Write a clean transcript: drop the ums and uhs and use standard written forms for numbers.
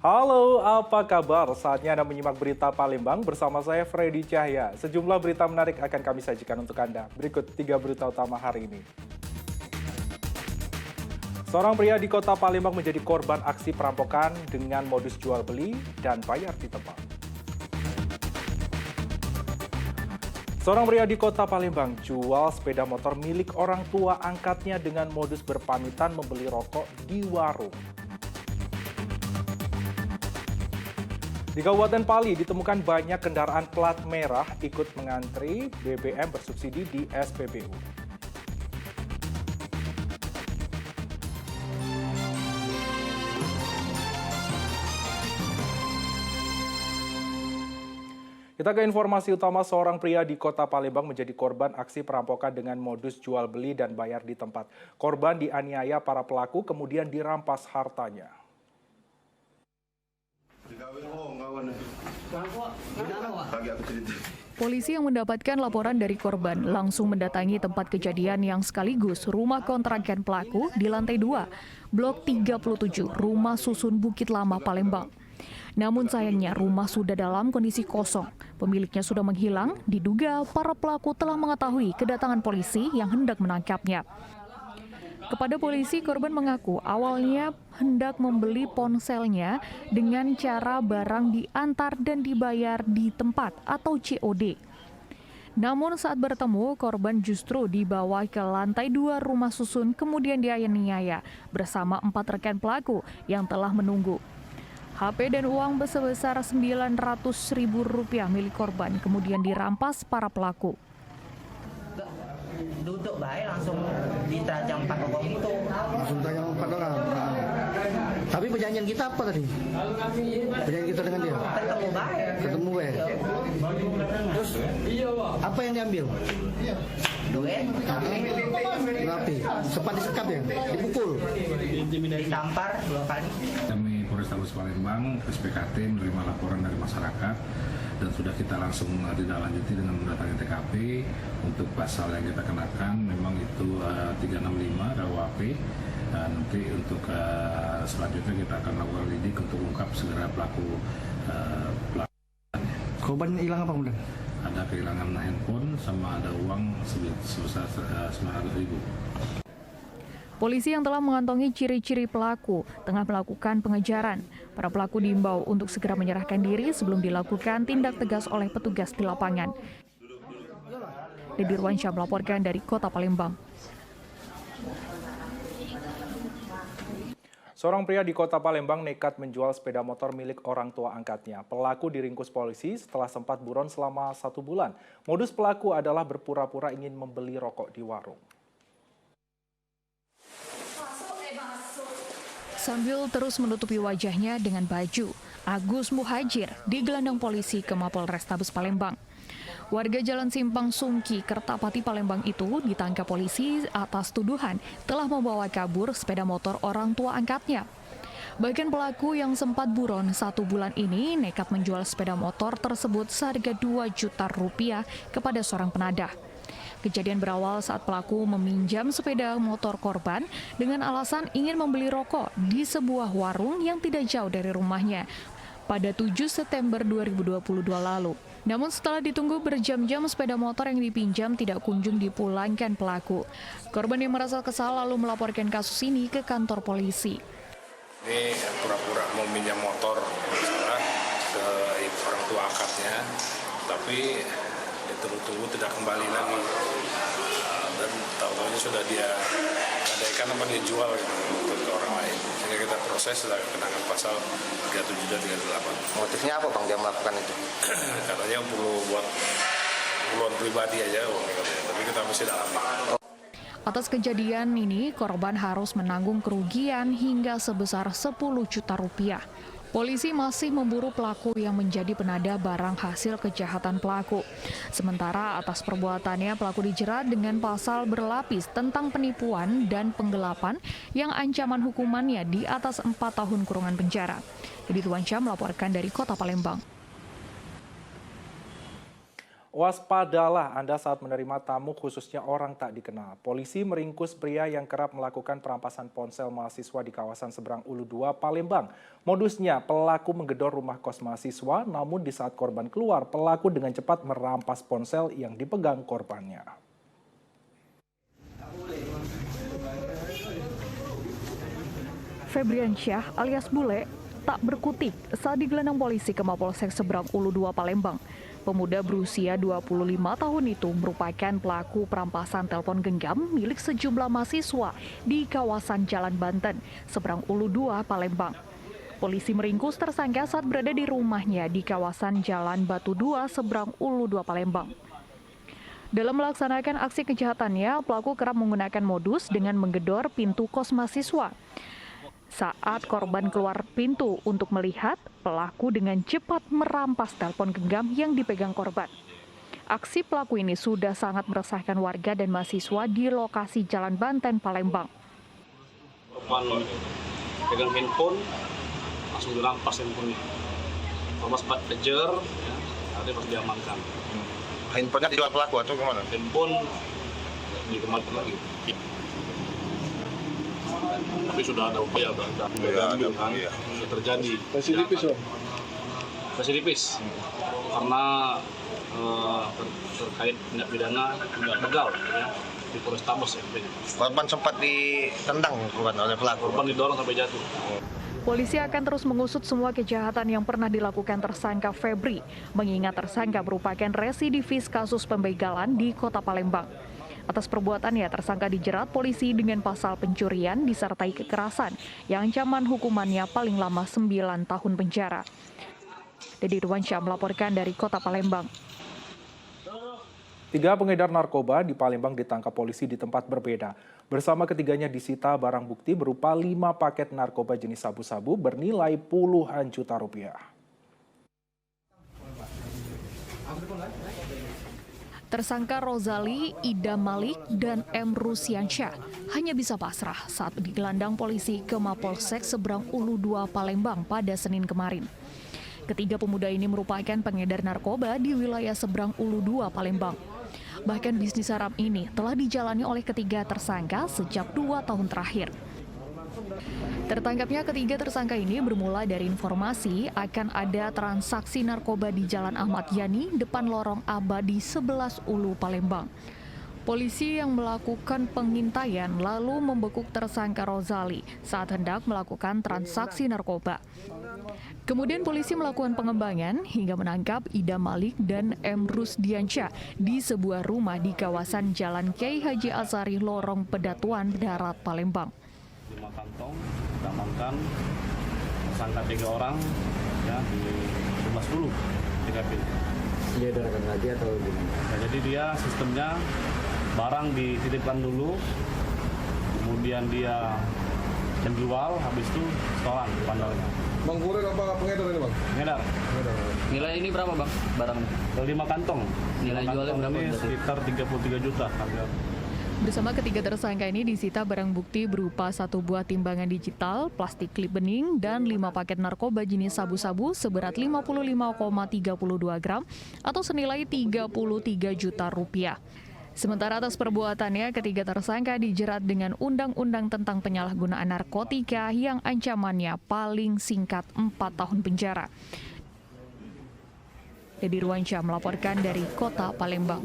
Halo, apa kabar? Saatnya Anda menyimak berita Palembang bersama saya Freddy Cahya. Sejumlah berita menarik akan kami sajikan untuk Anda. Berikut 3 berita utama hari ini. Seorang pria di kota Palembang menjadi korban aksi perampokan dengan modus jual beli dan bayar di tempat. Seorang pria di kota Palembang jual sepeda motor milik orang tua angkatnya dengan modus berpamitan membeli rokok di warung. Di Kabupaten Pali ditemukan banyak kendaraan plat merah ikut mengantri BBM bersubsidi di SPBU. Kita ke informasi utama, seorang pria di kota Palembang menjadi korban aksi perampokan dengan modus jual beli dan bayar di tempat. Korban dianiaya para pelaku kemudian dirampas hartanya. Polisi yang mendapatkan laporan dari korban langsung mendatangi tempat kejadian yang sekaligus rumah kontrakan pelaku di lantai 2, Blok 37, Rumah Susun Bukit Lama, Palembang. Namun sayangnya rumah sudah dalam kondisi kosong. Pemiliknya sudah menghilang, diduga para pelaku telah mengetahui kedatangan polisi yang hendak menangkapnya. Kepada polisi, korban mengaku awalnya hendak membeli ponselnya dengan cara barang diantar dan dibayar di tempat atau COD. Namun saat bertemu, korban justru dibawa ke lantai 2 rumah susun kemudian dianiaya bersama 4 rekan pelaku yang telah menunggu. HP dan uang sebesar Rp900.000 milik korban kemudian dirampas para pelaku. Duduk baik langsung ditajam 4 orang itu. Langsung tajam 4 orang. Tapi perjanjian kita apa tadi? Perjanjian kita dengan dia? Ketemu baik. Ketemu baik. Terus apa yang diambil? Duit. Berapa? Sempat disekap ya? Dipukul? Ditampar 2 kali. Kami Polrestabes Palembang, SPKT menerima laporan dari masyarakat dan sudah kita langsung ditindaklanjuti dengan mendatangi TKP. Untuk pasal yang kita kenakan memang itu 365 KUHP. Nanti untuk selanjutnya kita akan lakukan lidik untuk ungkap segera pelaku. Korban hilang apa kemudian? Ada kehilangan handphone sama ada uang sebesar 900.000. Polisi yang telah mengantongi ciri-ciri pelaku tengah melakukan pengejaran. Para pelaku diimbau untuk segera menyerahkan diri sebelum dilakukan tindak tegas oleh petugas di lapangan. Dedy Ruansyah melaporkan dari Kota Palembang. Seorang pria di kota Palembang nekat menjual sepeda motor milik orang tua angkatnya. Pelaku diringkus polisi setelah sempat buron selama 1 bulan. Modus pelaku adalah berpura-pura ingin membeli rokok di warung. Sambil terus menutupi wajahnya dengan baju, Agus Muhajir digelandang polisi ke Mapolrestabes Palembang. Warga Jalan Simpang Sungki, Kertapati, Palembang itu ditangkap polisi atas tuduhan telah membawa kabur sepeda motor orang tua angkatnya. Bahkan pelaku yang sempat buron 1 bulan ini nekat menjual sepeda motor tersebut seharga Rp2 juta kepada seorang penadah. Kejadian berawal saat pelaku meminjam sepeda motor korban dengan alasan ingin membeli rokok di sebuah warung yang tidak jauh dari rumahnya pada 7 September 2022 lalu. Namun setelah ditunggu berjam-jam, sepeda motor yang dipinjam tidak kunjung dipulangkan pelaku. Korban yang merasa kesal lalu melaporkan kasus ini ke kantor polisi. Ini pura-pura mau minjam motor misalnya ke orang tua angkatnya, tapi ditunggu-tunggu tidak kembali lagi. Dan tahu-tahunya sudah dia gadaikan apa dia jual gitu ke orang lain. Sehingga kita proses sudah kenakan pasal 37 dan 38. Motifnya apa Bang dia melakukan itu? Katanya perlu buat keperluan pribadi aja, tapi kita masih dalami. Atas kejadian ini, korban harus menanggung kerugian hingga sebesar Rp10 juta. Polisi masih memburu pelaku yang menjadi penada barang hasil kejahatan pelaku. Sementara atas perbuatannya, pelaku dijerat dengan pasal berlapis tentang penipuan dan penggelapan yang ancaman hukumannya di atas 4 tahun kurungan penjara. Dedy Ruansyah melaporkan dari Kota Palembang. Waspadalah Anda saat menerima tamu khususnya orang tak dikenal. Polisi meringkus pria yang kerap melakukan perampasan ponsel mahasiswa di kawasan Seberang Ulu 2, Palembang. Modusnya, pelaku menggedor rumah kos mahasiswa, namun di saat korban keluar, pelaku dengan cepat merampas ponsel yang dipegang korbannya. Febrian Syah alias Bule tak berkutik saat digelandang polisi ke Mapolsek Seberang Ulu 2 Palembang. Pemuda berusia 25 tahun itu merupakan pelaku perampasan telepon genggam milik sejumlah mahasiswa di kawasan Jalan Banten, Seberang Ulu 2 Palembang. Polisi meringkus tersangka saat berada di rumahnya di kawasan Jalan Batu 2, Seberang Ulu 2 Palembang. Dalam melaksanakan aksi kejahatannya, pelaku kerap menggunakan modus dengan menggedor pintu kos mahasiswa. Saat korban keluar pintu untuk melihat, pelaku dengan cepat merampas telepon genggam yang dipegang korban. Aksi pelaku ini sudah sangat meresahkan warga dan mahasiswa di lokasi Jalan Banten, Palembang. Korban pegang handphone, langsung dirampas handphonenya. Korban sempat kejar, nanti pas diamankan. Handphonenya dijual pelaku atau gimana? Handphone dikembalikan lagi. Tapi sudah ada upaya, sudah terjadi. Masih tipis, karena terkait tindak pidana tindak begal ya, di Polrestabes ya. Korban sempat ditendang oleh pelaku. Korban didorong sampai jatuh. Polisi akan terus mengusut semua kejahatan yang pernah dilakukan tersangka Febri, mengingat tersangka merupakan residivis kasus pembegalan di Kota Palembang. Atas perbuatannya, tersangka dijerat polisi dengan pasal pencurian disertai kekerasan yang ancaman hukumannya paling lama 9 tahun penjara. Dedi Ruansyah melaporkan dari Kota Palembang. 3 pengedar narkoba di Palembang ditangkap polisi di tempat berbeda. Bersama ketiganya disita barang bukti berupa 5 paket narkoba jenis sabu-sabu bernilai puluhan juta rupiah. Tersangka Rozali, Ida Malik, dan M. Rusiansyah hanya bisa pasrah saat digelandang polisi ke Mapolsek Seberang Ulu 2 Palembang pada Senin kemarin. Ketiga pemuda ini merupakan pengedar narkoba di wilayah Seberang Ulu 2 Palembang. Bahkan bisnis haram ini telah dijalani oleh ketiga tersangka sejak 2 tahun terakhir. Tertangkapnya ketiga tersangka ini bermula dari informasi akan ada transaksi narkoba di Jalan Ahmad Yani, depan lorong Abadi 11 Ulu Palembang. Polisi yang melakukan pengintaian lalu membekuk tersangka Rozali saat hendak melakukan transaksi narkoba. Kemudian polisi melakukan pengembangan hingga menangkap Ida Malik dan M. Rusdiansyah di sebuah rumah di kawasan Jalan Kiai Haji Azari, Lorong Pedatuan Darat, Palembang. 5 kantong diamankan, tersangka 3 orang ya di rumah 10 TKP. Dia datang lagi atau gimana? Nah, jadi dia sistemnya barang dititipkan dulu, kemudian dia menjual, habis itu setoran bandarnya. Bang Kurir apa pengedar ini, Bang? Pengedar. Nilai ini berapa, Bang? Barang 5 kantong. Nilai jualnya berapa? Ini sekitar 33 juta harga. Bersama ketiga tersangka ini disita barang bukti berupa 1 buah timbangan digital, plastik klip bening, dan 5 paket narkoba jenis sabu-sabu seberat 55,32 gram atau senilai 33 juta rupiah. Sementara atas perbuatannya, ketiga tersangka dijerat dengan Undang-Undang tentang Penyalahgunaan Narkotika yang ancamannya paling singkat 4 tahun penjara. Dedi Ruansyah melaporkan dari Kota Palembang.